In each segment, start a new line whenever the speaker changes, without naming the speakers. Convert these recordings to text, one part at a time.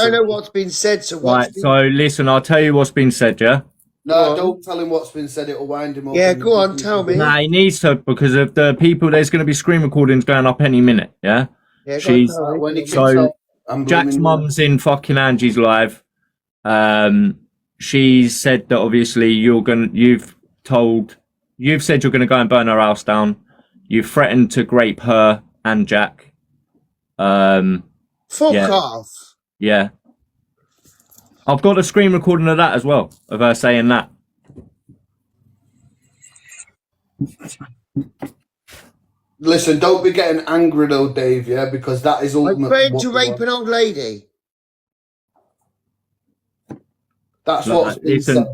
don't know what's been said. So
right. So listen, I'll tell you what's been said. Yeah.
No, don't tell him what's been said. It'll wind him up.
Yeah, go on, tell me.
Nah, he needs to, because of the people. There's going to be screen recordings going up any minute. Yeah.
Yeah,
She's
so
Jack's mum's in fucking Angie's live. She said that obviously you've said you're gonna go and burn her house down. You've threatened to grape her and Jack.
Fuck off.
Yeah. I've got a screen recording of that as well, of her saying that.
Listen, don't be getting angry though, Dave, yeah, because that is ultimately...
I'm threatened to rape an old lady.
That's what's been said.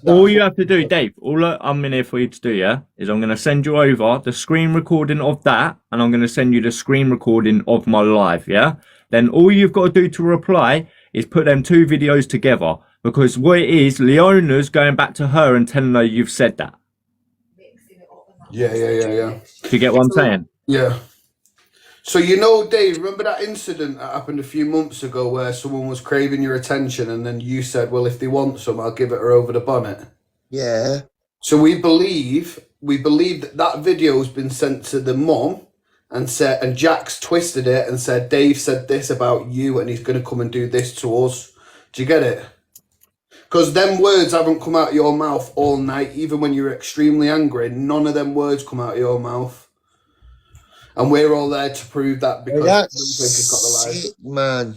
All you have to do, Dave, all I'm in here for you to do, yeah, is I'm going to send you over the screen recording of that, and I'm going to send you the screen recording of my live, yeah? Then all you've got to do to reply is put them two videos together, because what it is, Leona's going back to her and telling her you've said that.
Yeah.
Do you get what I'm saying?
Yeah. So, you know, Dave, remember that incident that happened a few months ago where someone was craving your attention and then you said, well, if they want some, I'll give it her over the bonnet?
Yeah.
So we believe that video has been sent to the mum and Jack's twisted it and said, Dave said this about you and he's going to come and do this to us. Do you get it? Because them words haven't come out of your mouth all night, even when you're extremely angry. None of them words come out of your mouth. And we're all there to prove that because
that's got the sick, man.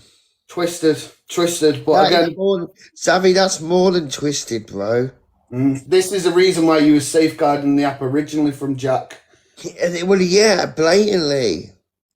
Twisted. But that again,
Savvy, that's more than twisted, bro.
This is the reason why you were safeguarding the app originally from Jack.
Well, yeah, blatantly.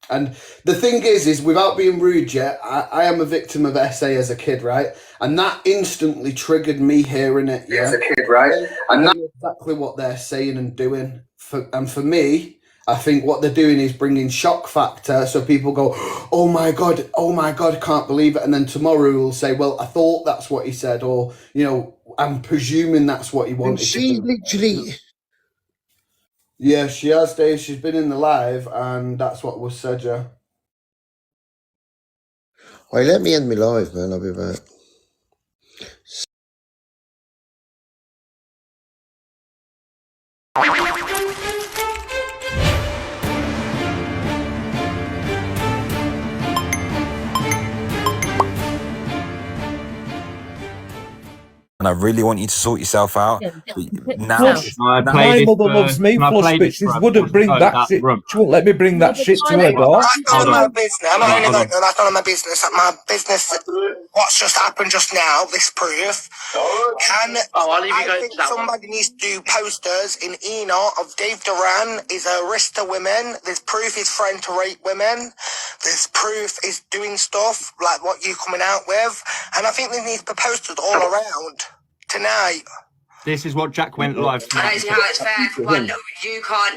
And the thing is without being rude yet, I am a victim of SA as a kid, right? And that instantly triggered me hearing it, yeah? As a kid, right? And that's exactly what they're saying and doing. For me, I think what they're doing is bringing shock factor, so people go, oh my God, I can't believe it. And then tomorrow we'll say, well, I thought that's what he said, or, you know, I'm presuming that's what he wanted.
And she literally...
Yeah, she has, Dave. She's been in the live, and that's what was said, yeah.
Wait, let me end my live, man. I'll be back.
And I really want you to sort yourself out. Now,
my mother loves me, plus bitches wouldn't bring that shit. She won't let me bring that shit to her door.
That's none of my business. I'm not only that's none of my business. My business, what's just happened just now, this proof. I think somebody needs to do posters in Eno of Dave Duran is a risk to women. There's proof he's friend to rape women. There's proof he's doing stuff like what you're coming out with. And I think there needs to be posters all around tonight.
This is what Jack went live.
I don't see how it's fair for one.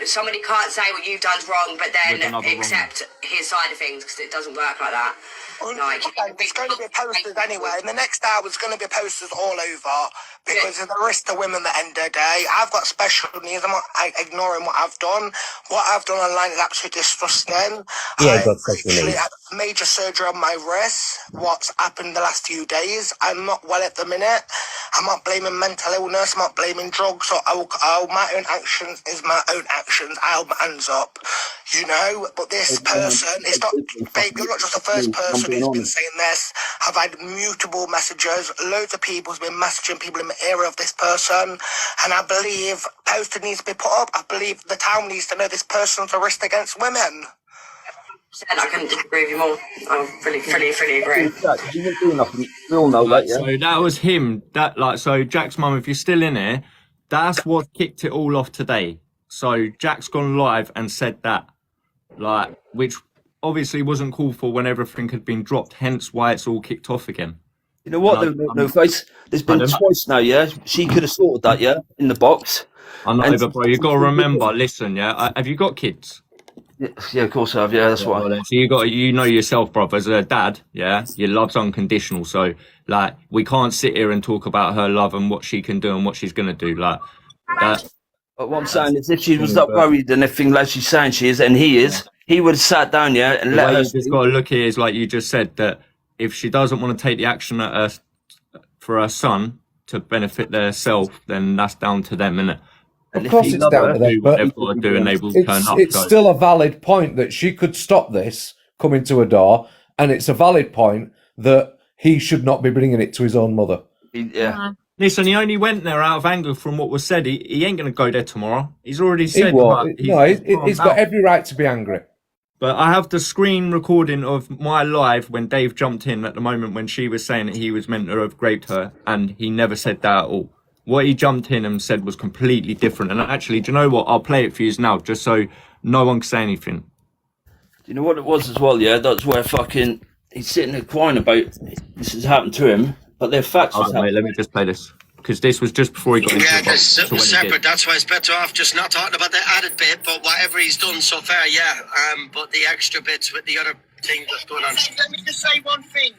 Somebody can't say what you've done's wrong, but then accept his side of things, because it doesn't work like that.
Like, there's going to be posters anyway. In the next hour, there's going to be posters all over because of the risk to women at the end of the day. I've got special needs. I'm not ignoring what I've done. What I've done online is absolutely disgusting.
Yeah,
I actually had major surgery on my wrist. What's happened the last few days? I'm not well at the minute. I'm not blaming mental illness. I'm not blaming drugs. So my own actions is my own actions. I'll my hands up, you know. But this person, it's not, babe, you're not just the first person who's been saying this. I've had mutable messages. Loads of people's been messaging people in the area of this person, and I believe poster needs to be put up. I believe the town needs to know this person's a risk against women.
I couldn't disagree with you more. I fully agree.
We all know that, yeah.
So that was him. So Jack's mum, if you're still in here, that's what kicked it all off today. So Jack's gone live and said that, which obviously wasn't called for when everything had been dropped, hence why it's all kicked off again.
You know what, no face? There's been twice now, yeah? She could have sorted that, yeah, in the box.
I know, but bro, you got to remember, listen, yeah? Have you got kids?
Yeah, of course I have, yeah, that's why.
Well, so you know yourself, brother, as a dad, yeah? Your love's unconditional, so, we can't sit here and talk about her love and what she can do and what she's going to do, that.
But what I'm saying is, if she was not worried and everything like she's saying she is, and he is, he would have sat down, yeah, and let her...
You just got to look here is like you just said, that if she doesn't want to take the action for her son to benefit theirself, then that's down to them, innit?
Of course it's down to them, but
they've got to do and they will turn up.
It's still a valid point that she could stop this coming to her door, and it's a valid point that he should not be bringing it to his own mother.
Yeah.
Listen, he only went there out of anger from what was said. He ain't going to go there tomorrow. He's already said.
He's got every right to be angry.
But I have the screen recording of my live when Dave jumped in at the moment when she was saying that he was meant to have raped her, and he never said that at all. What he jumped in and said was completely different. And actually, do you know what? I'll play it for you now, just so no one can say anything.
Do you know what it was as well? Yeah, that's where he's sitting there crying about this has happened to him, but they're facts.
Wait, let me just play this, because this was just before he got into the box.
So separate. That's why it's better off just not talking about the added bit, but whatever he's done so far, yeah. But the extra bits with the other thing that's going on. Let me just say one thing.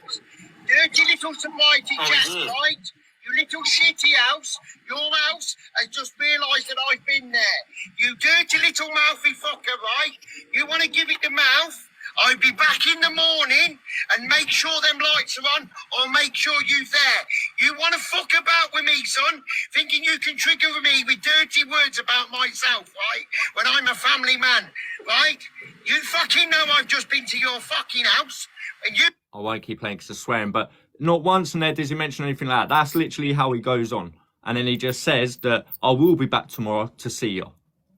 Dirty little Sobriety Jack, right? You little shitty house, your house has just realised that I've been there. You dirty little mouthy fucker, right? You want to give it the mouth? I'll be back in the morning and make sure them lights are on, or make sure you there. You want to fuck about with me, son, thinking you can trigger me with dirty words about myself, right? When I'm a family man, right? You fucking know I've just been to your fucking house, and you...
I won't keep playing because I'm swearing, but not once in there does he mention anything like that. That's literally how he goes on. And then he just says that I will be back tomorrow to see you. Do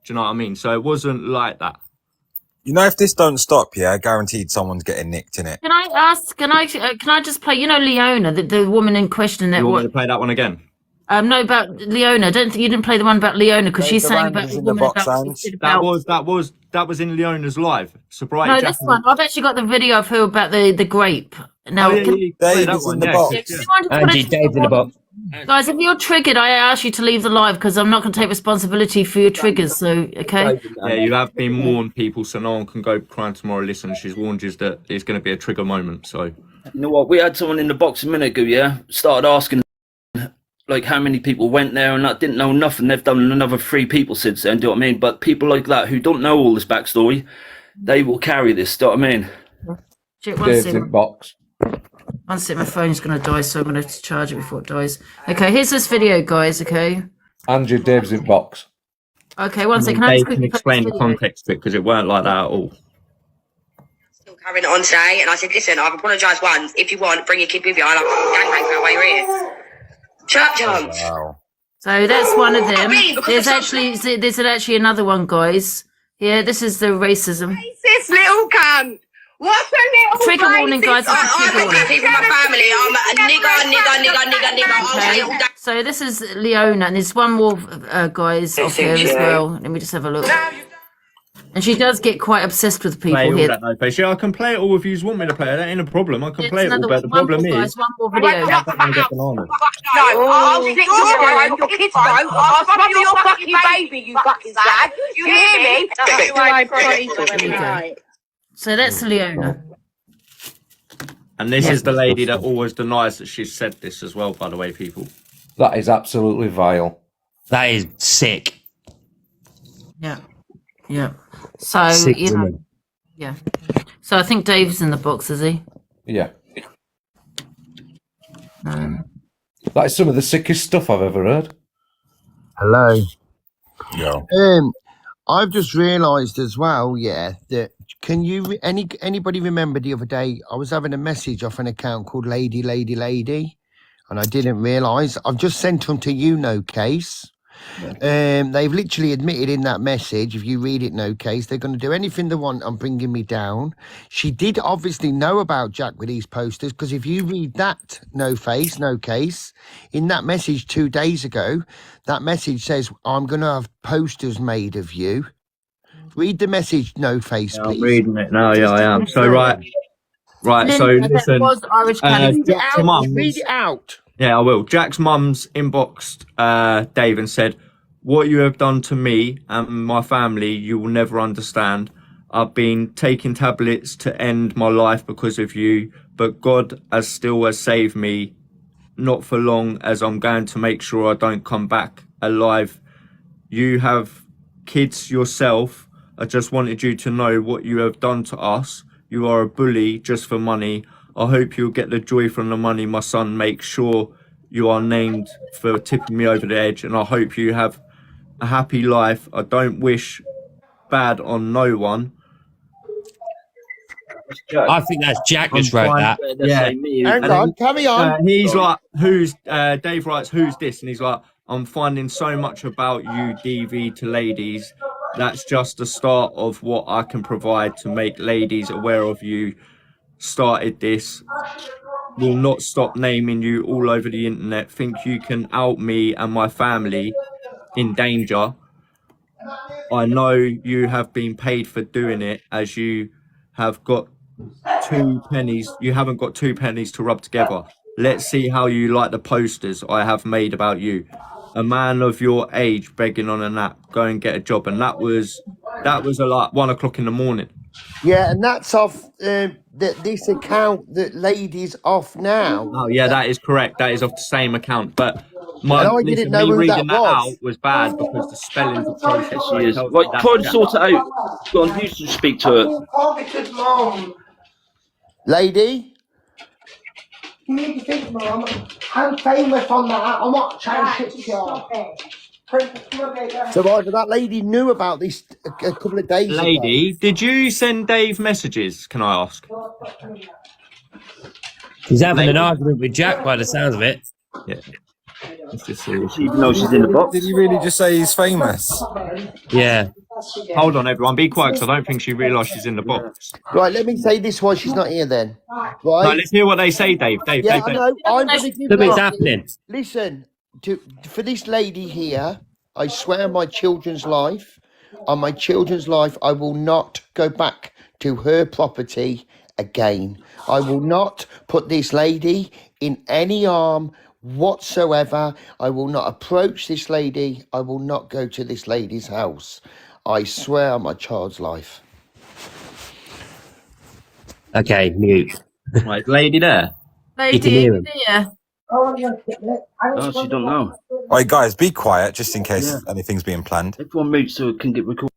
you know what I mean? So it wasn't like that.
You know, if this don't stop, yeah, guaranteed someone's getting nicked in it.
Can I ask? Can I just play? You know, Leona, the woman in question. That
you want me to play that one again?
No, about Leona. Don't think you didn't play the one about Leona because she's saying about the woman
that was in Leona's live. Sobriety.
No,
Jack
this one. I've actually got the video of her about the grape. Now,
Dave is in the box.
Angie, Dave's in the box. Guys, if you're triggered, I ask you to leave the live because I'm not going to take responsibility for your triggers. So, okay?
Yeah, you have been warned, people, so no one can go crying tomorrow. Listen, she's warned you that it's going to be a trigger moment. So,
you know what? We had someone in the box a minute ago. Yeah, started asking like how many people went there, and that didn't know nothing. They've done another 3 people since then. Do you know what I mean? But people like that who don't know all this backstory, they will carry this. Do you know what I mean?
Dave's in box.
One second, my phone's going to die, so I'm going to have to charge it before it dies. Okay, here's this video, guys, okay?
Andrew, Dave's in box.
Okay, one second.
Dave can explain the context to it, because it weren't like that at all.
Still carrying it on today, and I said, listen, I've apologised once. If you want, bring your kid with you. I'm like, gangbang while you're here. Shut up, John.
Wow.
So that's one of them. There's actually another one, guys. Yeah, this is the racism.
Racist little cunt. What's a little
trigger warning, guys.
I'm a people in my family. I'm a nigger.
Okay. So this is Leona, and there's one more, guys, off here as well. Let me just have a look. And she does get quite obsessed with people here.
I can play it all if you want me to play it. That ain't a problem. I can play it all, but the problem is...
One more video.
No, I'll stick your kids phone. I'll smother your fucking baby, you fucking slag. You hear me?
So that's Leona.
And this is the lady that always denies that she's said this as well, by the way, people.
That is absolutely vile.
That is sick.
Yeah. Yeah. So, sick, you know. Yeah. So I think Dave's in the box, is he?
Yeah. That is some of the sickest stuff I've ever heard.
Hello.
Yeah.
I've just realised as well, that anybody remember the other day I was having a message off an account called Lady, and I didn't realise. I've just sent them to you, no case. They've literally admitted in that message, if you read it, no case, they're going to do anything they want on bringing me down. She did obviously know about Jack with these posters, because if you read that, no case, in that message 2 days ago, that message says, I'm going to have posters made of you. Read the message, no face, please.
I'm reading it now, yeah, I am. So, right, so listen.
Read it out.
Yeah, I will. Jack's mum's inboxed Dave and said, what you have done to me and my family, you will never understand. I've been taking tablets to end my life because of you, but God has saved me, not for long, as I'm going to make sure I don't come back alive. You have kids yourself. I just wanted you to know what you have done to us. You are a bully just for money. I hope you'll get the joy from the money, my son. Make sure you are named for tipping me over the edge, and I hope you have a happy life. I don't wish bad on no one.
I think that's Jack
I'm
just wrote
fine.
that.
Yeah.
Hang on, carry on.
He's like, who's Dave writes, who's this? And he's like, I'm finding so much about you, DV, to ladies. That's just the start of what I can provide to make ladies aware of you. Started this. Will not stop naming you all over the internet. Think you can out me and my family in danger. I know you have been paid for doing it, as you have got 2 pennies. You haven't got 2 pennies to rub together. Let's see how you like the posters I have made about you. A man of your age begging on a nap. Go and get a job. And that was a like 1 o'clock in the morning.
Yeah, and that's off this account that lady's off now.
Oh yeah, that is correct. That is off the same account. But me
didn't know who
reading
that
that
was.
out was bad because the spelling's atrocious.
Yes, she is. Right, try to sort it out. Go on, you should speak to her.
Lady?
You need to think, Mum. I'm famous on that. I'm not trying to shit you.
So either that lady knew about this a couple of days ago.
Lady, did you send Dave messages? Can I ask?
He's having an argument with Jack by the sounds of it.
Yeah. Let's just see.
Even though she's in the box.
Did he really just say he's famous?
Yeah.
Hold on, everyone. Be quiet, because I don't think she realised she's in the box.
Right, let me say this while she's not here then. Right.
No, let's hear what they say, Dave. Dave,
Yeah,
Dave,
I
Dave.
know. I'm going to give
Look what's
you...
happening.
Listen, for this lady here, I swear on my children's life, I will not go back to her property again. I will not put this lady in any harm whatsoever. I will not approach this lady. I will not go to this lady's house. I swear on my child's life.
Okay, mute.
Right, lady there.
You can hear him.
Oh, she don't know.
All right, guys, be quiet just in case anything's being planned.
Everyone mute so it can get recorded.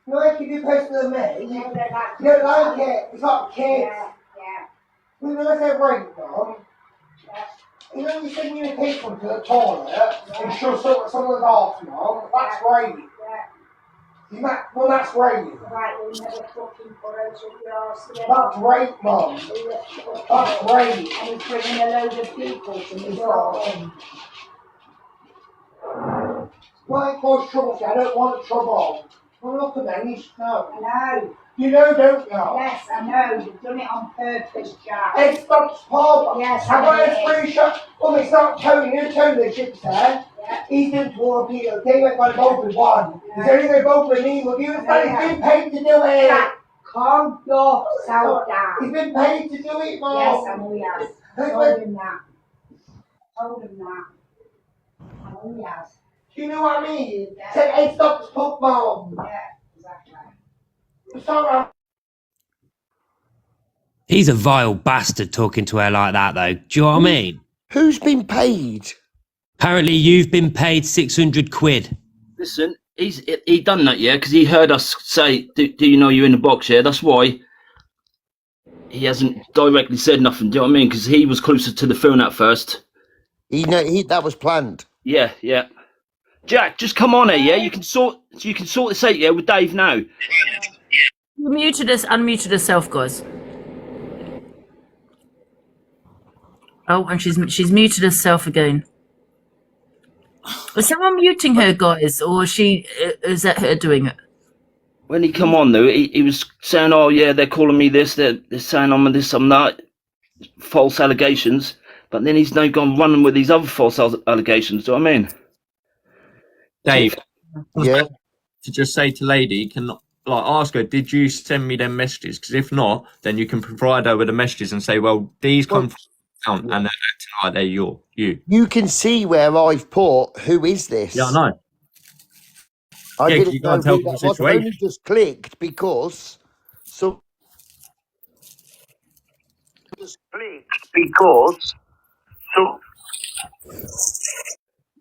No, if you do personal me, you don't like it. It's like kids. You know, if they're right, Mum. You know, you send your people to the toilet and shove someone's off, Mum. That's right. Well, that's right. That's right, Mum. That's right. And he's bringing a load of people to his home. Well, it causes trouble. I don't want trouble. Well, look at me. No. I know. You know, don't you? Yes, I know. You've done it on purpose, Jack. It stops Paul. Yes, I got a screenshot. Well, it's not Tony. You know Tony, the ship's there. Yeah. He's doing 2 appeals. They went by both with one. Yeah. He's only going both with me. Well, you understand? He's been paid to do it. Jack, calm yourself down. He's been paid to do it, Mom. Yes, I know he has. Told him that. I know he has. Do you know what I mean? Yeah. Said, hey, stop this punk, Mom. Yeah, exactly. It's alright.
He's a vile bastard talking to her like that, though. Do you know what I mean?
Who's been paid?
Apparently, you've been paid 600 quid.
Listen, he done that, yeah, because he heard us say, do you know you're in the box, yeah? That's why he hasn't directly said nothing, do you know what I mean? Because he was closer to the phone at first.
That was planned.
Yeah. Jack, just come on here, yeah? You can sort this out, yeah, with Dave now.
You unmuted herself, guys. Oh, and she's muted herself again. Was someone muting her, guys, or is that her doing it?
When he come on, though, he was saying, oh, yeah, they're calling me this, they're saying I'm this, I'm that, false allegations, but then he's now gone running with these other false allegations, do you know what I mean?
Dave,
yeah.
To just say to lady, ask her, did you send me them messages? Because if not, then you can provide her with the messages and say, well, these come from the account and they're acting like they're you. You
can see where I've put, who is this?
Yeah, I know.
I didn't
you
know
can't tell
who
the
that was. I
situation.
only just clicked because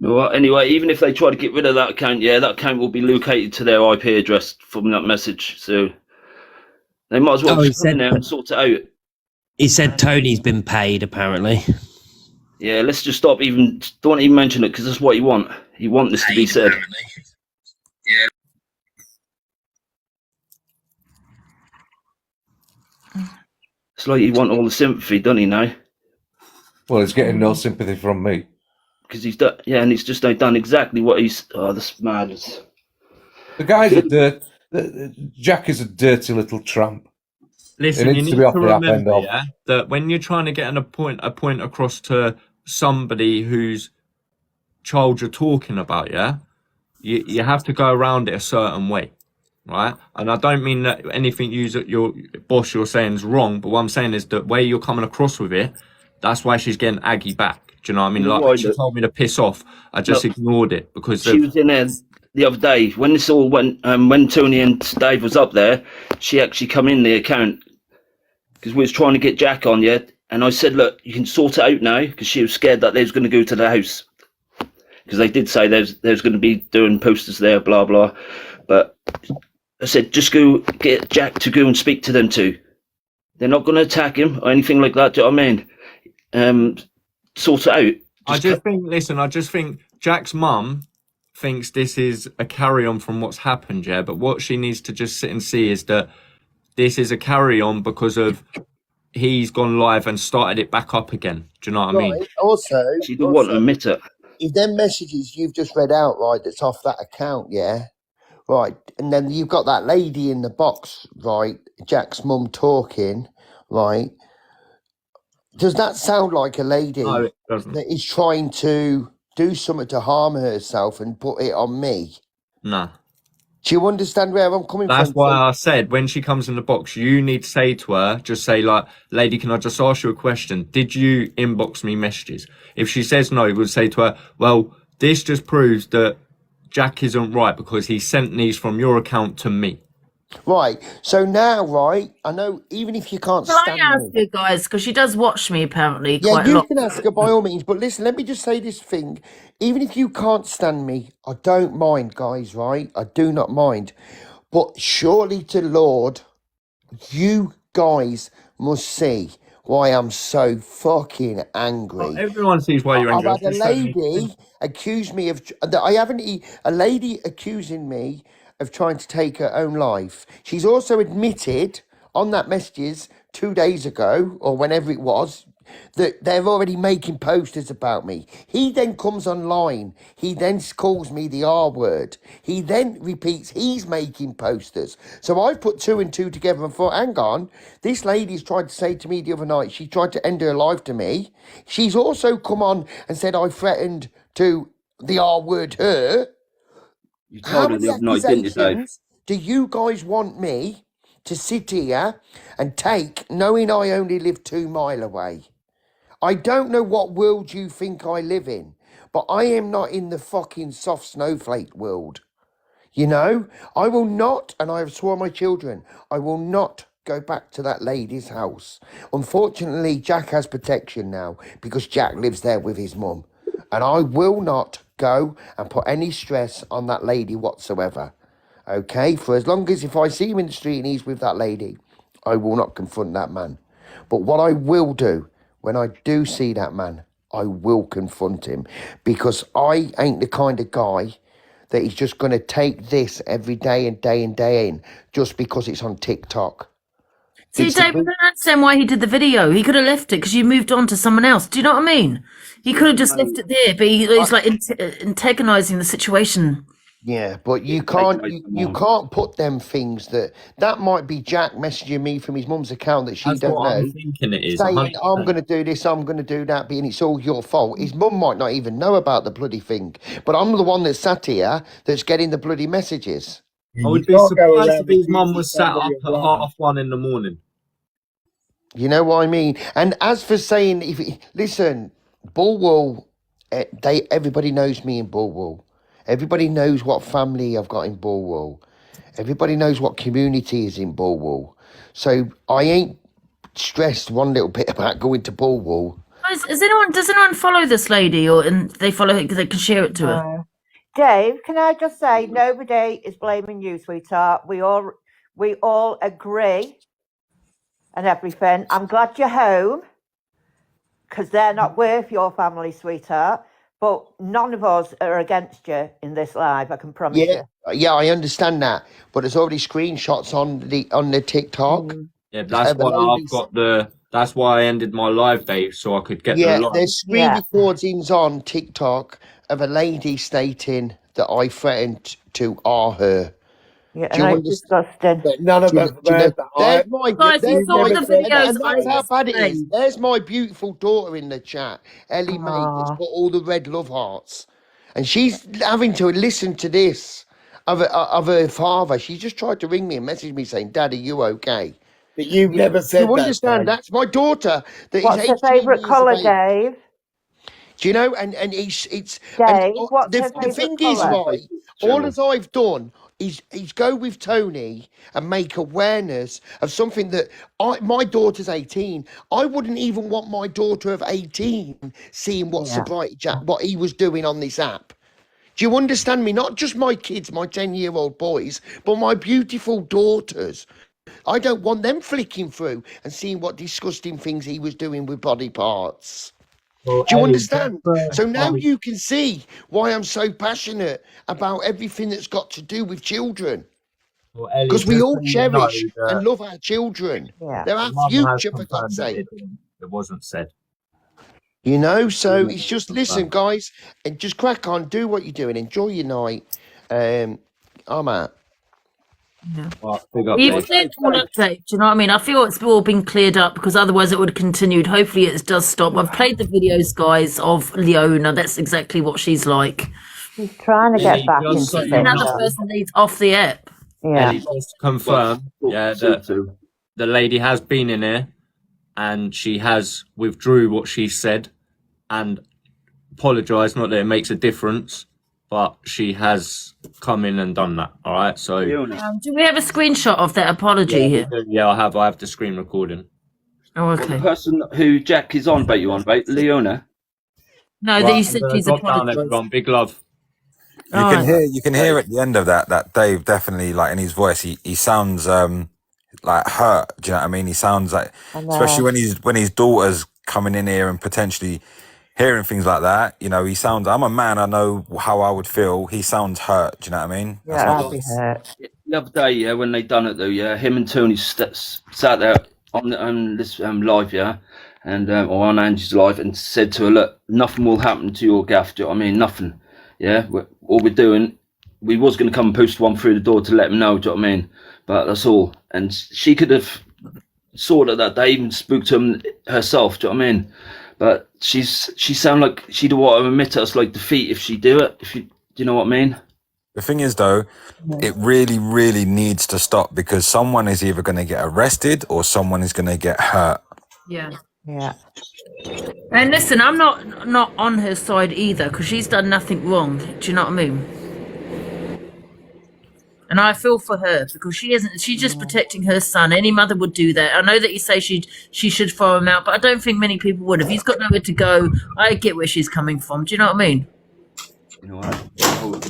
Well, anyway, even if they try to get rid of that account, yeah, that account will be located to their IP address from that message. So they might as well just come in there and sort it out.
He said Tony's been paid, apparently.
Yeah, let's just stop don't even mention it, because that's what you want. You want this to be said. Yeah. It's like you want all the sympathy, doesn't he, now?
Well, he's getting no sympathy from me.
Because he's done, yeah, and he's just done exactly what he's. Oh, that's mad.
The guy's Jack is a dirty little tramp.
Listen, you need to remember, yeah, that when you're trying to get a point across to somebody whose child you're talking about, yeah, you have to go around it a certain way, right? And I don't mean that anything your boss you're saying is wrong, but what I'm saying is that way you're coming across with it, that's why she's getting Aggie back. Do you know what I mean? Like, she told me to piss off. I just ignored it because
she was in there the other day when this all went. When Tony and Dave was up there, she actually come in the account because we was trying to get Jack on, yeah. And I said, look, you can sort it out now, because she was scared that they was going to go to the house, because they did say there's going to be doing posters there, blah blah. But I said, just go get Jack to go and speak to them too. They're not going to attack him or anything like that. Do you know what I mean? Sort it out.
I just think Jack's mum thinks this is a carry-on from what's happened, yeah? But what she needs to just sit and see is that this is a carry-on because of he's gone live and started it back up again. Do you know what I mean?
Also,
she don't want to admit it.
If them messages you've just read out, right, that's off that account, yeah? Right, and then you've got that lady in the box, right, Jack's mum talking, right? Does that sound like a lady that is trying to do something to harm herself and put it on me?
No.
Do you understand where I'm coming from?
That's why I said when she comes in the box, you need to say to her, just say like, lady, can I just ask you a question? Did you inbox me messages? If she says no, we'll say to her, well, this just proves that Jack isn't right because he sent these from your account to me.
Right. So now, right, I know even if you can't stand
me. Can I ask you guys, because she does watch me apparently quite a lot.
Yeah, you can ask her by all means, but listen, let me just say this thing. Even if you can't stand me, I don't mind, guys, right? I do not mind. But surely to Lord, you guys must see why I'm so fucking angry.
Well, everyone sees why you're angry.
I've had a lady accuse me of... A lady accusing me of trying to take her own life. She's also admitted on that messages 2 days ago, or whenever it was, that they're already making posters about me. He then comes online. He then calls me the R word. He then repeats he's making posters. So I put 2 and 2 together and thought, hang on, this lady's tried to say to me the other night, she tried to end her life to me. She's also come on and said I threatened to the R word her.
You told her the other night, didn't you, Dave?
Do you guys want me to sit here and take, knowing I only live 2 miles away? I don't know what world you think I live in, but I am not in the fucking soft snowflake world. You know, I will not, and I have sworn my children, I will not go back to that lady's house. Unfortunately, Jack has protection now because Jack lives there with his mum. And I will not go and put any stress on that lady whatsoever. Okay? For as long as if I see him in the street and he's with that lady, I will not confront that man. But what I will do, when I do see that man, I will confront him. Because I ain't the kind of guy that is just going to take this every day and day and day in just because it's on TikTok.
See, Dave, I don't understand why he did the video. He could have left it because you moved on to someone else. Do you know what I mean? He could have just left it there, but he's like antagonizing the situation.
Yeah, but you can't you can't put them things that might be Jack messaging me from his mum's account that she don't know.
I'm thinking it is.
Saying, I'm going to do this, I'm going to do that, and it's all your fault. His mum might not even know about the bloody thing, but I'm the one that's sat here that's getting the bloody messages.
I would be surprised if his mum was sat up at 1:30 in the morning.
You know what I mean? And as for saying, listen, Bulwell, everybody knows me in Bulwell. Everybody knows what family I've got in Bulwell. Everybody knows what community is in Bulwell. So I ain't stressed one little bit about going to Bulwell.
Guys, does anyone follow this lady, or and they follow her because they can share it to her?
Dave, can I just say, nobody is blaming you, sweetheart. We all agree and everything. I'm glad you're home because they're not worth your family, sweetheart. But none of us are against you in this live. I can promise you.
Yeah, I understand that, but there's already screenshots on the TikTok.
Yeah, that's why I've got that's why I ended my live, Dave, so I could get the live.
There's screen recordings on TikTok of a lady stating that I threatened to R her.
Yeah, and it's disgusting.
But none of us read the hype.
Guys, you saw the videos.
And that's how bad it is. There's my beautiful daughter in the chat, Ellie Mae, that's got all the red love hearts. And she's having to listen to this of her father. She just tried to ring me and message me saying, Dad, are you okay?
But you've never said that.
You understand? That's my daughter.
What's her favourite colour, Dave?
Do you know? And it's
Dave,
and the thing is, right, all as I've done is go with Tony and make awareness of something that my daughter's 18. I wouldn't even want my daughter of 18 seeing what Sobriety Jack, what he was doing on this app. Do you understand me? Not just my kids, my 10-year-old boys, but my beautiful daughters. I don't want them flicking through and seeing what disgusting things he was doing with body parts.
Well,
do you understand? So now you can see why I'm so passionate about everything that's got to do with children. Because we all cherish and love our children. They're our future, for God's sake.
It wasn't said.
You know, so it's just, listen, guys, and just crack on, do what you're doing, enjoy your night. I'm out.
You've cleared all up, Dave. Do you know what I mean? I feel it's all been cleared up because otherwise it would have continued. Hopefully it does stop. I've played the videos, guys, of Leona. That's exactly what she's like.
She's trying to get back into things.
Another person needs off the app.
Yeah.
Just to confirm, that the lady has been in here and she has withdrew what she said and apologised. Not that it makes a difference, but she has come in and done that. All right. So
do we have a screenshot of that apology here?
Yeah, I have the screen recording.
Oh, okay.
Well, the person who Jack is on about you on, right? Leona.
No, that you said she's
apologised. Big love.
You can hear at the end of that Dave definitely, like, in his voice, he sounds like hurt. Do you know what I mean? He sounds like, especially when his daughter's coming in here and potentially hearing things like that. You know, he sounds. I'm a man. I know how I would feel. He sounds hurt. Do you know what I mean?
Yeah, I'd be hurt.
The other day, when they done it though, him and Tony sat there on this live, and or on Angie's live, and said to her, "Look, nothing will happen to your gaff. Do you know what I mean? Nothing. All we're doing, we was going to come and post one through the door to let him know. Do you know what I mean? But that's all. And she could have sorted that day, even spoke to him herself. Do you know what I mean? But she sound like she'd want to admit us like defeat if she do it. Do you know what I mean?
The thing is, though, it really, really needs to stop because someone is either going to get arrested or someone is going to get hurt.
Yeah.
Yeah.
And listen, I'm not on her side either because she's done nothing wrong. Do you know what I mean? And I feel for her because she isn't. She's just protecting her son. Any mother would do that. I know that you say she should throw him out, but I don't think many people would. If he's got nowhere to go, I get where she's coming from. Do you know what I mean?
You know what?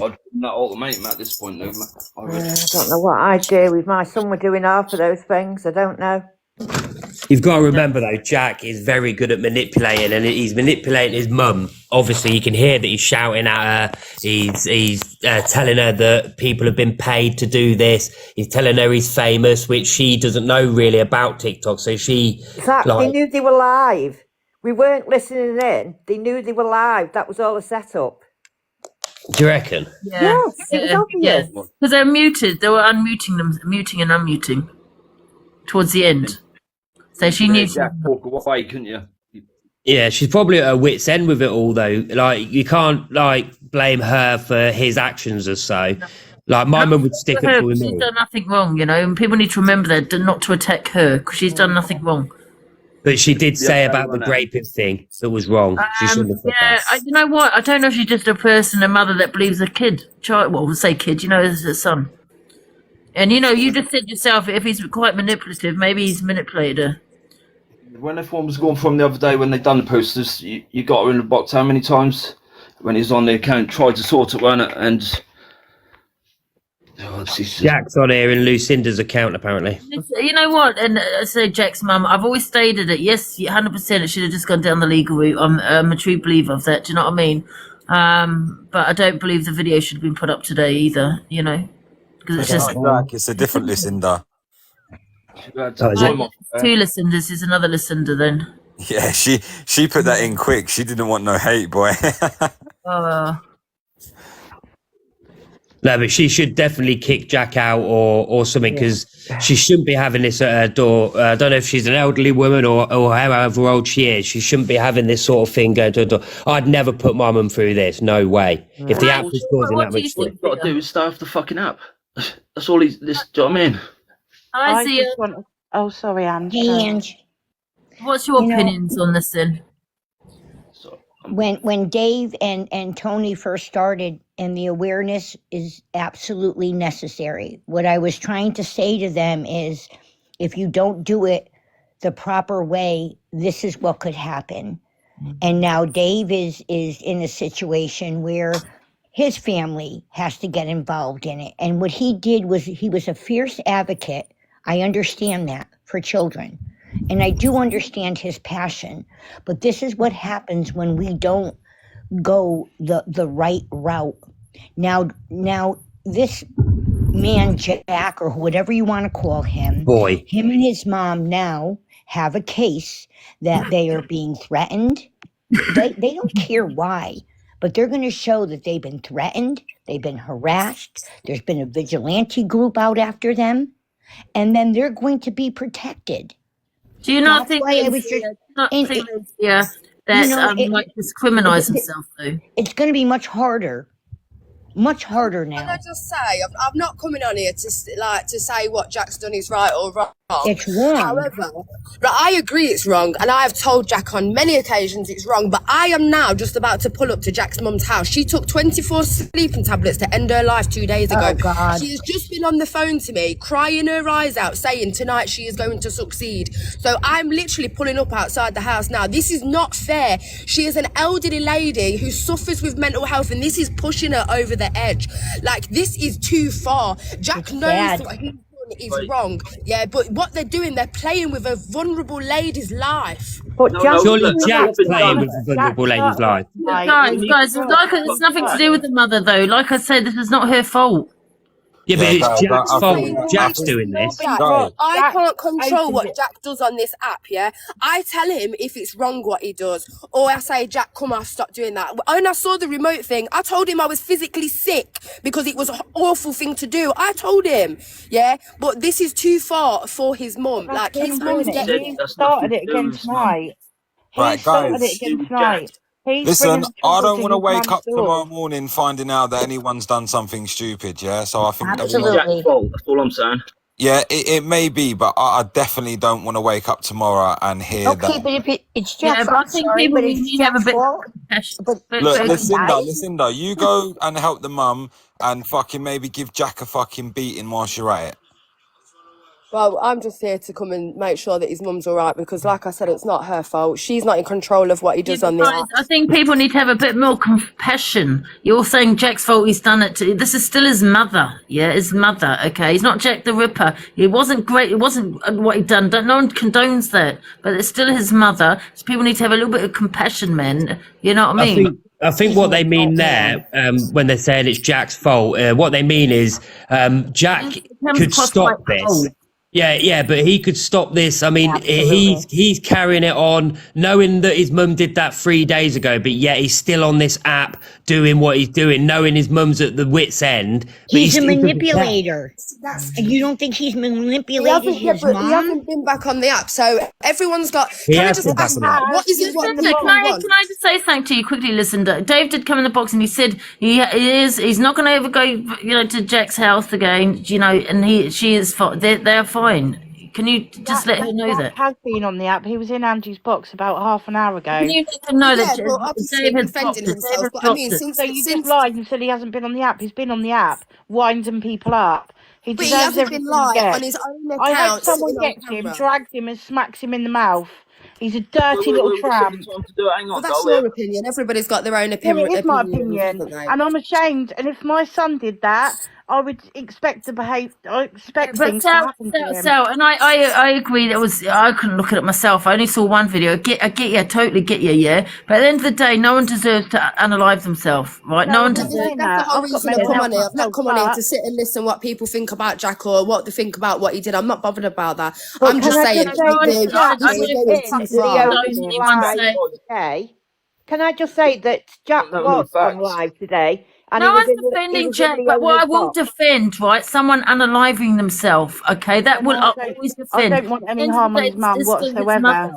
I'd not ultimatum at this point, though.
I don't know what I'd do if my son were doing half of those things. I don't know.
You've got to remember, though, Jack is very good at manipulating, and he's manipulating his mum. Obviously, you can hear that he's shouting at her. He's telling her that people have been paid to do this. He's telling her he's famous, which she doesn't know really about TikTok. So she...
They knew they were live. We weren't listening in. They knew they were live. That was all a setup.
Do you reckon?
Yeah.
Yes, it was obvious.
Because they're muted. They were unmuting them, muting and unmuting towards the end. So she knew.
Jack, walk away, couldn't you?
Yeah, she's probably at her wit's end with it all, though. Like, you can't blame her for his actions or so. No. Like, my mum would stick up for me.
She's done nothing wrong, and people need to remember that, not to attack her because she's done nothing wrong.
But she did say about the raping thing that was wrong. She shouldn't have said that.
You know what? I don't know if she's just a mother that believes a child. Well, we'll say kid. As a son. And you just said yourself, if he's quite manipulative, maybe he's manipulated her.
When everyone was going from the other day when they done the posters, you got her in the box how many times? When he's on the account, tried to sort it, weren't it? And
Jack's on here in Lucinda's account, apparently.
You know what? And I say Jack's mum, I've always stated it. Yes, 100%. It should have just gone down the legal route. I'm a true believer of that. Do you know what I mean? But I don't believe the video should have been put up today either. You know, because it's just
it's a different Lucinda.
Two Lucinders. There's another Lucinda then.
Yeah, she put that in quick. She didn't want no hate, boy.
No, but she should definitely kick Jack out or something, because she shouldn't be having this at her door. I don't know if she's an elderly woman or however old she is. She shouldn't be having this sort of thing going to her door. I'd never put my mum through this. No way. If the app is causing that much
what you've got to do is stay off the fucking app. That's all do you know what I mean?
I see it.
Oh, sorry, Ange.
Hey, Ange.
What's your opinions on this then?
When Dave and Tony first started, and the awareness is absolutely necessary. What I was trying to say to them is, if you don't do it the proper way, this is what could happen. And now Dave is in a situation where his family has to get involved in it. And what he did was he was a fierce advocate. I understand that, for children. And I do understand his passion. But this is what happens when we don't go the right route. Now this man, Jack, or whatever you want to call him, him and his mom now have a case that they are being threatened. They don't care why, but they're going to show that they've been threatened, they've been harassed, there's been a vigilante group out after them, and then they're going to be protected.
Do you not think that might discriminate himself though?
It's going to be much harder now.
Can I just say, I'm not coming on here to say what Jack's done is right or wrong.
It's wrong.
However, I agree it's wrong, and I have told Jack on many occasions it's wrong, but I am now just about to pull up to Jack's mum's house. She took 24 sleeping tablets to end her life 2 days ago.
Oh, God.
She has just been on the phone to me, crying her eyes out, saying tonight she is going to succeed. So I'm literally pulling up outside the house now. This is not fair. She is an elderly lady who suffers with mental health, and this is pushing her over the edge. Like, this is too far. Jack knows what he's done is wrong, but what they're doing, they're playing with a vulnerable lady's life.
But surely Jack's playing with a vulnerable lady's life.
Guys, it's nothing to do with the mother though. Like I said, this is not her fault.
Yeah, but it's Jack's fault. Jack's doing this.
I can't control what Jack does on this app, I tell him if it's wrong what he does. Or I say, Jack, come on, stop doing that. When I saw the remote thing, I told him I was physically sick because it was an awful thing to do. I told him, but this is too far for his mum. Like, his mum's
He started it again tonight.
Right, guys. Listen, I don't want to wake up tomorrow morning finding out that anyone's done something stupid, so I think
Absolutely. Jack's fault, that's all I'm saying.
Yeah, it may be, but I definitely don't want to wake up tomorrow and hear that.
Okay, but if it's Jack's
I think people need to have a bit of
Look, Lucinda, you go and help the mum and fucking maybe give Jack a fucking beating while you're at it.
Well, I'm just here to come and make sure that his mum's all right because, like I said, it's not her fault. She's not in control of what he does on the app.
I think people need to have a bit more compassion. You're saying Jack's fault, he's done it. This is still his mother. Yeah, his mother, okay? He's not Jack the Ripper. It wasn't great. It wasn't what he'd done. No one condones that. But it's still his mother. So people need to have a little bit of compassion, man. You know what I mean?
I think what they mean there, when they're saying it's Jack's fault, what they mean is Jack could stop this. Yeah, but he could stop this. I mean, he's carrying it on, knowing that his mum did that 3 days ago, but yet he's still on this app doing what he's doing, knowing his mum's at the wit's end. But
he's a manipulator. You don't think he's manipulated his mom?
He hasn't been back on the app, so everyone's got.
Can I just ask
what is it?
Can I just say something to you quickly? Listen, Dave did come in the box and he said he's not going to ever go, to Jack's house again, and she is fine. They're fine. Can you just let her know that?
Has been on the app. He was in Angie's box about half an hour ago.
Can you let her know that
Dave had defending himself? But I mean,
since you just lied and said he hasn't been on the app. He's been on the app, winding people up. He
But he
deserves
hasn't been
everything he
live on
gets.
his own
I hope
account,
someone
sitting on
gets him,
camera.
drags him, and smacks him in the mouth. He's a dirty little
What's the
tramp.
time to do it? Hang
Well,
on,
that's
go here.
your opinion. Everybody's got their own
Well, it is my
opinions,
opinion,
haven't they?
and I'm ashamed. And if my son did that, I would expect I expect
But
things to happen to him.
and I agree. I couldn't look at it myself. I only saw one video. I get you, totally get you, yeah. But at the end of the day, no one deserves to unalive themselves, right? No one
That's
deserves.
the whole reason I've come on here. I've not come on here to sit and listen what people think about Jack or what they think about what he did. I'm not bothered about that.
But
I'm
can
just
I
saying
just say that Jack
this is going too
in the
far.
opening live today? Can I just say that Jack was on live today, and
No
he was
one's
in the, he
defending
was in
Jack,
the
but what I
owner's
will
box.
defend, right? Someone unaliving themselves, okay? That will I always defend.
I don't want
At
any
the end of
harm
the
on
day,
his mum
it's still his
whatsoever.
mother.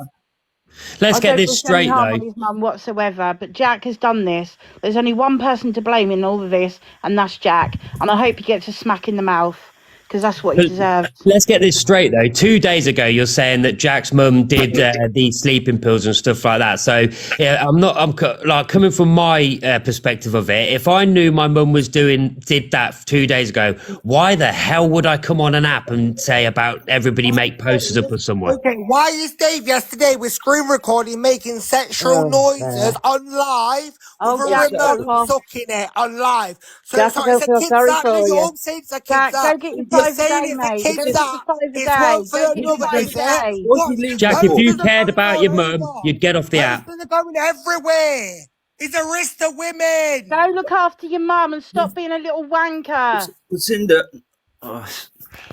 Let's
I
get
don't
this
wish any
straight,
harm
though.
on his mum whatsoever. But Jack has done this. There's only one person to blame in all of this, and that's Jack. And I hope he gets a smack in the mouth, because that's what he
But
deserves.
let's get this straight, though. 2 days ago, you're saying that Jack's mum did these sleeping pills and stuff like that. So, yeah, I'm like coming from my perspective of it. If I knew my mum did that 2 days ago, why the hell would I come on an app and say about everybody make posters up or somewhere?
Okay, why is Dave yesterday with screen recording making sexual noises on live with a
Jack, fuck
remote
off.
sucking it on live? So
Jack, I
sorry, it's
don't
a
feel
kids
sorry
app.
for
No,
you.
you're saying it's a kids
Jack,
app.
go get your
You're
5 a
saying
day,
it's a
mate.
kids
Go get your
app.
5 a
It's
day.
one for
Go get your
another,
5
is
a
it?
day.
What?
Jack, if you
Posters are
cared
going
about
all
your mum,
over.
you'd get off the app.
Posters are going everywhere. He's a risk to women.
Go look after your mum and stop being a little wanker.
Lucinda.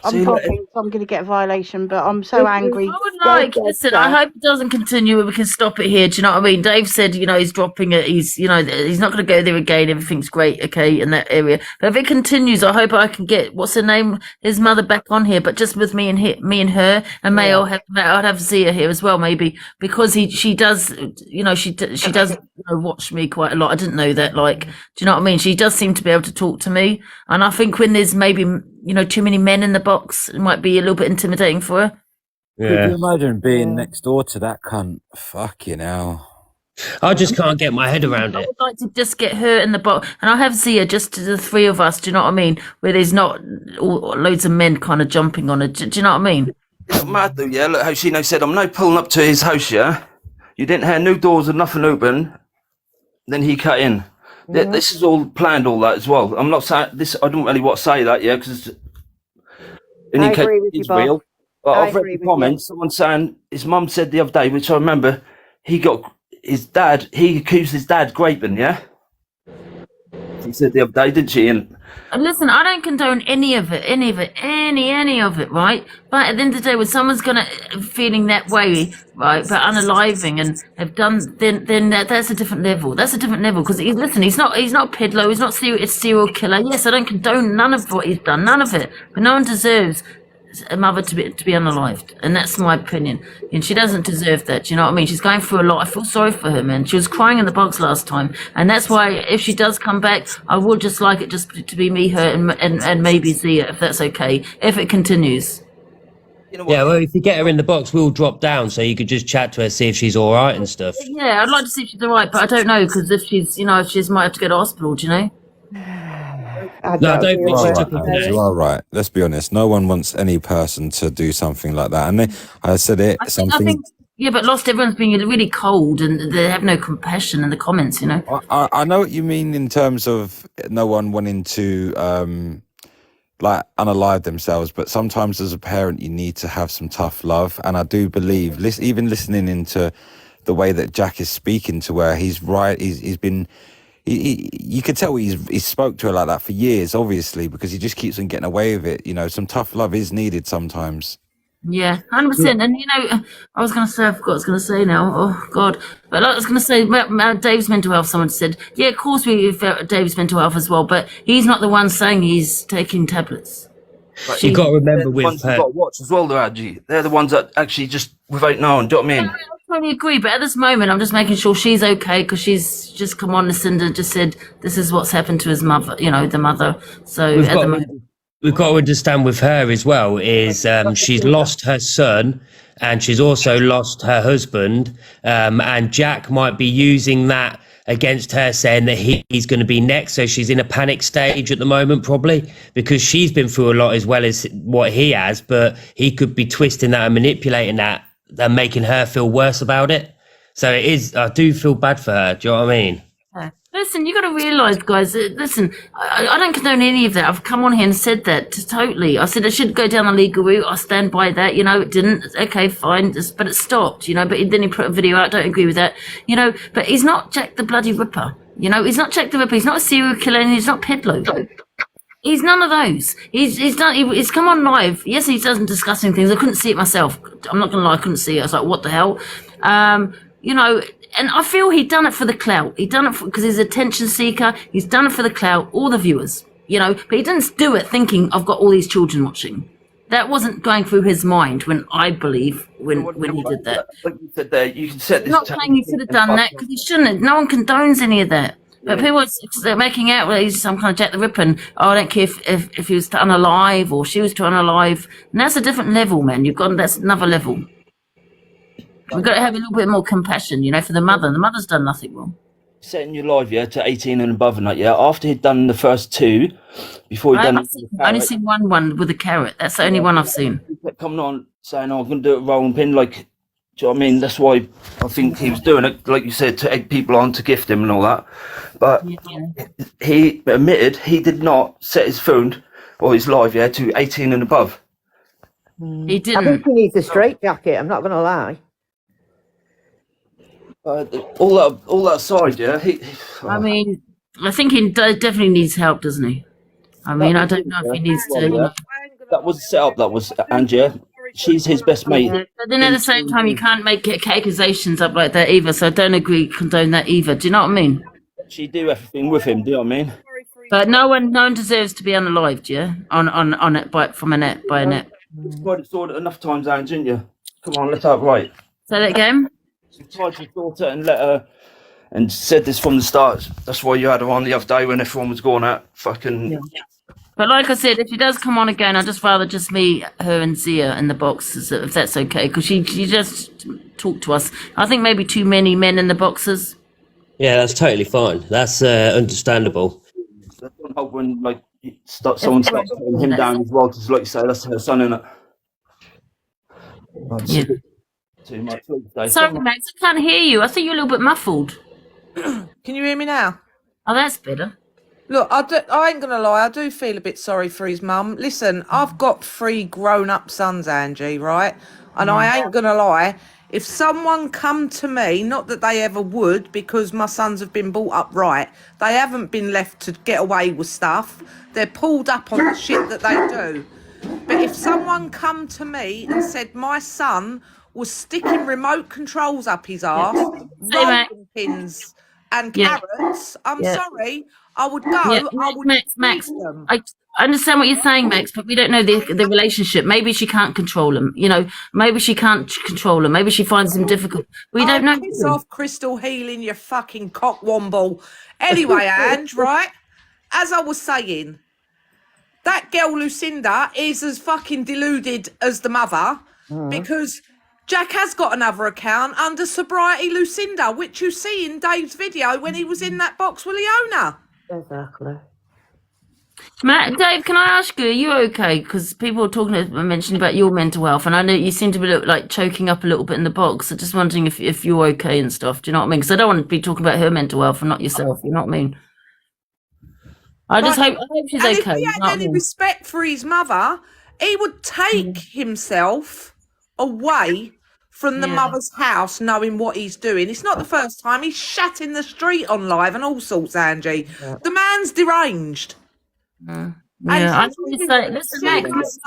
I'm talking, so I'm going to get a violation, but I'm so angry.
Listen, I hope it doesn't continue. We can stop it here. Do you know what I mean? Dave said, he's dropping it. He's not going to go there again. Everything's great, okay, in that area. But if it continues, I hope I can get, what's her name, his mother back on here, but just with me and her, and I'd have Zia here as well, maybe, because she does, she does watch me quite a lot. I didn't know that. Like, do you know what I mean? She does seem to be able to talk to me, and I think when there's maybe too many men in the box, it might be a little bit intimidating for her.
Could you imagine being next door to that cunt? Fucking hell.
I just can't get my head around
I
it.
would like to just get her in the box, and I'll have Zia just to the three of us. Do you know what I mean? Where there's not loads of men kind of jumping on her. Do you know what I mean?
It's mad though, yeah. Look how she said, I'm now pulling up to his house, yeah. You didn't have no doors and nothing open. Then he cut in. This is all planned, all that as well. I'm not saying this. I don't really want to say that, yeah, because in
I
case
agree with you,
it's
Bob.
real. But
I
I've read
agree
the
with you.
comments. Someone saying his mum said the other day, which I remember, he accused his dad graping, yeah. She said the other day, didn't she? And
Listen, I don't condone any of it, right? But at the end of the day, when someone's feeling that way, right, but unaliving and have done, then that's a different level. That's a different level because he's not a peddler, he's not a serial killer. Yes, I don't condone none of what he's done, none of it. But no one deserves a mother to be unalived, and that's my opinion. And she doesn't deserve that. Do you know what I mean? She's going through a lot. I feel sorry for her, man. She was crying in the box last time, and that's why if she does come back, I would just like it just to be me, her, and maybe Zia, if that's okay. If it continues.
Yeah, well, if you get her in the box, we'll drop down so you could just chat to her, see if she's all right and stuff.
Yeah, I'd like to see if she's all right, but I don't know because if she's might have to go to hospital. Do you know?
No, I don't think she took it
You
today.
are right. Let's be honest. No one wants any person to do something like that. And I said it.
I think, yeah, but everyone's being really cold and they have no compassion in the comments.
I know what you mean in terms of no one wanting to unalive themselves, but sometimes as a parent you need to have some tough love. And I do believe, even listening into the way that Jack is speaking to her, he's right. He's been. You could tell he's spoke to her like that for years, obviously, because he just keeps on getting away with it. Some tough love is needed sometimes.
Yeah, 100%. And I was going to say, I forgot what I was going to say now. Oh God! But I was going to say, Dave's mental health. Someone said, yeah, of course we felt Dave's mental health as well, but he's not the one saying he's taking tablets.
You got to remember
the
with
ones
her.
you've got to watch as well, though, Adji. They're the ones that actually just without knowing. Do you know what I mean?
I totally agree, but at this moment, I'm just making sure she's okay because she's just come on, Lucinda just said this is what's happened to his mother. The mother. So
We've
at
got,
the moment,
we've got to understand with her as well is she's lost her son and she's also lost her husband, and Jack might be using that against her, saying that he's going to be next. So she's in a panic stage at the moment, probably because she's been through a lot as well as what he has, but he could be twisting that and manipulating that and making her feel worse about it. So it is, I do feel bad for her. Do you know what I mean?
Listen, you got to realise, guys. Listen, I don't condone any of that. I've come on here and said that totally. I said it should go down the legal route. I stand by that. You know, it didn't. Okay, fine, but it stopped. You know, but then he put a video out. Don't agree with that. You know, but he's not Jack the bloody Ripper. You know, he's not Jack the Ripper. He's not a serial killer, and he's not Pedlo. He's none of those. He's come on live. Yes, he does discussing things. I couldn't see it myself. I'm not gonna lie, I couldn't see it. I was like, what the hell? You know. And I feel he'd done it for the clout. He'd done it because he's an attention seeker. He's done it for the clout, all the viewers, you know. But he didn't do it thinking, I've got all these children watching. That wasn't going through his mind when I believe when he did that.
Like you said there, you can set this.
Not saying he should have done that because he shouldn't. No one condones any of that. But people are making out well, he's some kind of Jack the Ripper. And, I don't care if he was unalive or she was unalive. And that's a different level, man. That's another level. We've got to have a little bit more compassion, you know, for the mother. The mother's done nothing wrong.
Setting your live, to 18 and above and that, After he'd done the first two, before he'd
I've only seen one with a carrot. That's the only one I've seen.
He kept coming on saying, I'm going to do a rolling pin. Like, do you know what I mean? That's why I think he was doing it, like you said, to egg people on, to gift him and all that. But he admitted he did not set his phone or his live, to 18 and above.
He didn't.
I think he needs a straight jacket, I'm not going to lie.
All that aside,
I mean, I think he definitely needs help, doesn't he? I mean, I don't know if he needs to. You know.
That was set up. That was Angie. She's his best mate.
But then at the same time, you can't make accusations up like that either. So I don't condone that either. Do you know what I mean?
She do everything with him. Do you know what I mean?
But no one deserves to be unalived. Yeah, on it by a net.
You've tried it enough times, Angie, didn't you? Come on, let's have it right.
Say that again.
You tried to daughter and let her, and said this from the start. That's why you had her on the other day when everyone was going out. Fucking. Yeah.
But like I said, if she does come on again, I'd just rather just meet her and Zia in the boxes, if that's okay, because she just talked to us. I think maybe too many men in the boxes.
Yeah, that's totally fine. That's understandable.
That's what I hope when someone starts putting him down as well, because like you say, that's her son, innit?
Yeah.
Too much.
Sorry, Max, I can't hear you. I think you're a little bit muffled.
Can you hear me now?
Oh, that's better.
Look, I ain't gonna lie, I do feel a bit sorry for his mum. Listen, I've got 3 grown-up sons, Angie, right? And I ain't gonna lie, if someone come to me, not that they ever would, because my sons have been brought up right, they haven't been left to get away with stuff. They're pulled up on the shit that they do. But if someone come to me and said my son was sticking remote controls up his arse, rolling pins and carrots, I'm sorry, I would go. I would
Max. I understand what you're saying, Max, but we don't know the relationship. Maybe she can't control him. You know, maybe she can't control him. Maybe she finds him difficult. We don't know.
Piss off, Crystal Healing, you fucking cockwomble. Anyway, Ange, right? As I was saying, that girl Lucinda is as fucking deluded as the mother because Jack has got another account under Sobriety Lucinda, which you see in Dave's video when he was in that box with Leona.
Exactly.
Dave, can I ask you, are you okay? Because people are mentioning about your mental health, and I know you seem to be like choking up a little bit in the box. So just wondering if you're okay and stuff. Do you know what I mean? Because I don't want to be talking about her mental health and not yourself. You know what I mean? I hope she's okay.
If he had any respect for his mother, he would take himself away from the mother's house knowing what he's doing. It's not the first time he's shat in the street on live and all sorts, Angie. The man's deranged.
I just say, listen, Max,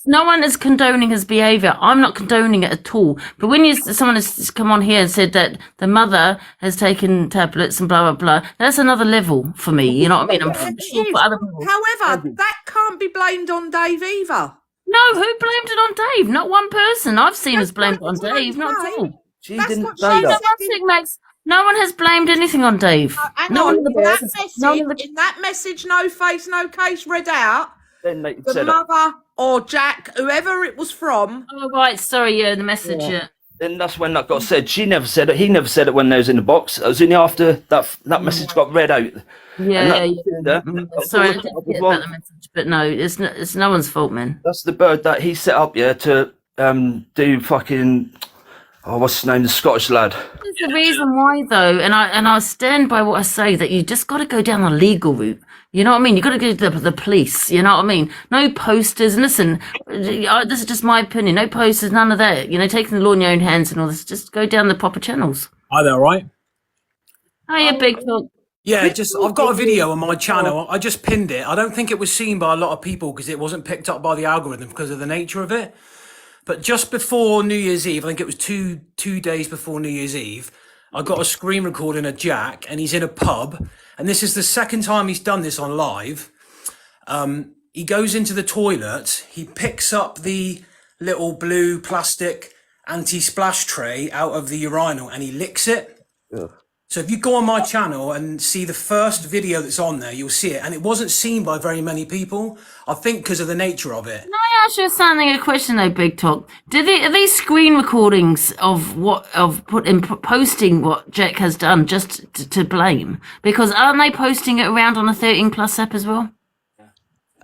no one is condoning his behaviour. I'm not condoning it at all. But when someone has come on here and said that the mother has taken tablets and blah, blah, blah, that's another level for me. You know what I mean? I'm sure for other people.
However, that can't be blamed on Dave either.
No, who blamed it on Dave? Not one person I've seen has blamed it on Dave. Not at all.
She didn't say that.
Max. No one has blamed anything on Dave.
In that message, no face, no case read out, the mother or Jack, whoever it was from.
Oh, right. Sorry, the message.
Then that's when that got said. She never said it. He never said it when they was in the box. It was only after that message got read out.
Yeah. Sorry, I didn't get about the message, but no, it's no one's fault, man.
That's the bird that he set up, to do fucking, what's his name, the Scottish lad.
There's the reason why, though, and I stand by what I say, that you just got to go down the legal route. You know what I mean? You got to go to the police. You know what I mean? No posters. And listen, this is just my opinion. No posters, none of that. You know, taking the law in your own hands and all this. Just go down the proper channels.
Hi there, right?
Hiya, Big Talk.
Yeah, I've got a video on my channel. I just pinned it. I don't think it was seen by a lot of people because it wasn't picked up by the algorithm because of the nature of it. But just before New Year's Eve, I think it was two days before New Year's Eve, I got a screen recording of Jack, and he's in a pub. And this is the second time he's done this on live. He goes into the toilet. He picks up the little blue plastic anti-splash tray out of the urinal and he licks it. Ugh. So if you go on my channel and see the first video that's on there, you'll see it. And it wasn't seen by very many people, I think because of the nature of it.
Can I ask you a question though, Big Talk? Are these screen recordings of posting what Jack has done just to blame? Because aren't they posting it around on a 13+ app as well?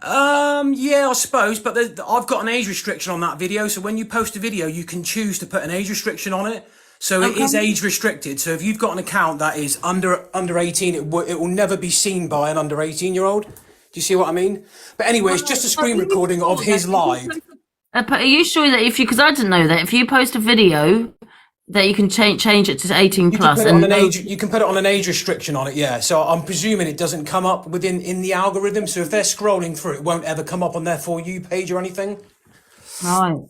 Yeah, I suppose, but I've got an age restriction on that video. So when you post a video, you can choose to put an age restriction on it. So it is age restricted. So if you've got an account that is under 18, it will never be seen by an under 18-year-old. Do you see what I mean? But anyway, it's just a screen recording of his live.
Are you sure that because I didn't know that, if you post a video, that you can change it to 18+?
You can put it on an age restriction on it, yeah. So I'm presuming it doesn't come up in the algorithm. So if they're scrolling through, it won't ever come up on their For You page or anything.
Right.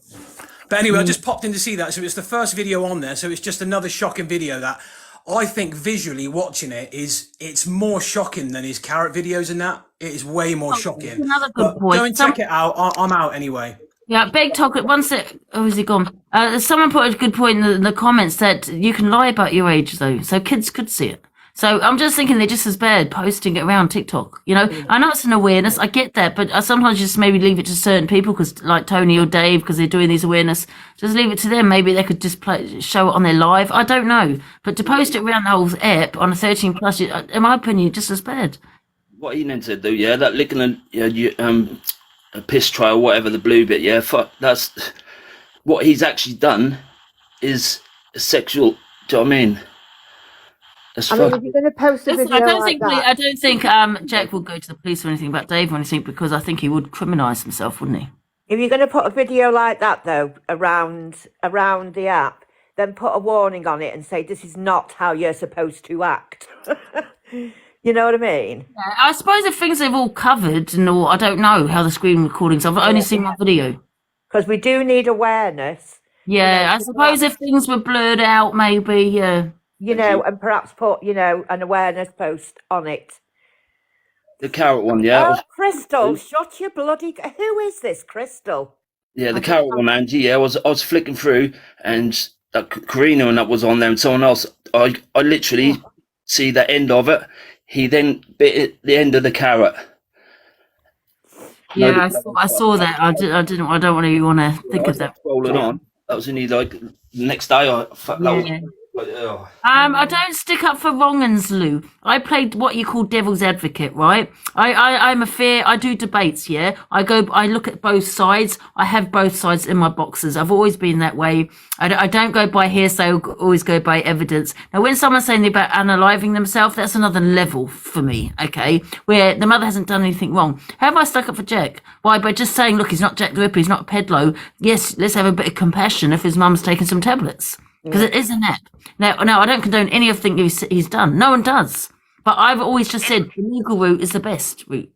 But anyway, I just popped in to see that. So it's the first video on there. So it's just another shocking video that I think visually watching it's more shocking than his carrot videos and that. It is way more shocking.
Another good point.
Go and check it out. I'm out anyway.
Yeah, Big Talk. Once is he gone? Someone put a good point in the comments that you can lie about your age though, so kids could see it. So I'm just thinking they're just as bad posting it around TikTok. You know, I know it's an awareness. I get that, but I sometimes just maybe leave it to certain people because, like Tony or Dave, because they're doing these awareness. Just leave it to them. Maybe they could just show it on their live. I don't know, but to post it around the whole app on a 13+, in my opinion, just as bad.
What he meant to do, that licking a piss tray or whatever, the blue bit, fuck, that's what he's actually done is a sexual. Do you know what I mean?
If you're going to post a video
I don't think Jack will go to the police or anything about Dave or anything, because I think he would criminalise himself, wouldn't he?
If you're going to put a video like that though around the app, then put a warning on it and say this is not how you're supposed to act. You know what I mean?
Yeah, I suppose if things they've all covered and all, I don't know how the screen recordings. I've only seen one video.
Because we do need awareness.
Yeah, I suppose if things were blurred out, maybe.
You know, and perhaps put, an awareness post on it.
The carrot one,
Oh, Crystal, shut your bloody... Who is this, Crystal?
Yeah, the carrot one, Angie. I was flicking through, and that Karina and that was on there, and someone else. I literally see the end of it. He then bit the end of the carrot.
Yeah, I saw that. I don't want to think of that.
Rolling on. That was only like the next day.
I don't stick up for wrong uns, Lou. I played what you call devil's advocate, right? I do debates, yeah. I look at both sides. I have both sides in my boxes. I've always been that way. I don't go by hearsay, I always go by evidence. Now, when someone's saying about unaliving themselves, that's another level for me, okay? Where the mother hasn't done anything wrong. How have I stuck up for Jack? Why? By just saying, look, he's not Jack the Ripper, he's not a pedlo. Yes, let's have a bit of compassion if his mum's taken some tablets. Because it is an app. Now, I don't condone any of the things he's done. No one does. But I've always just said the legal route is the best route.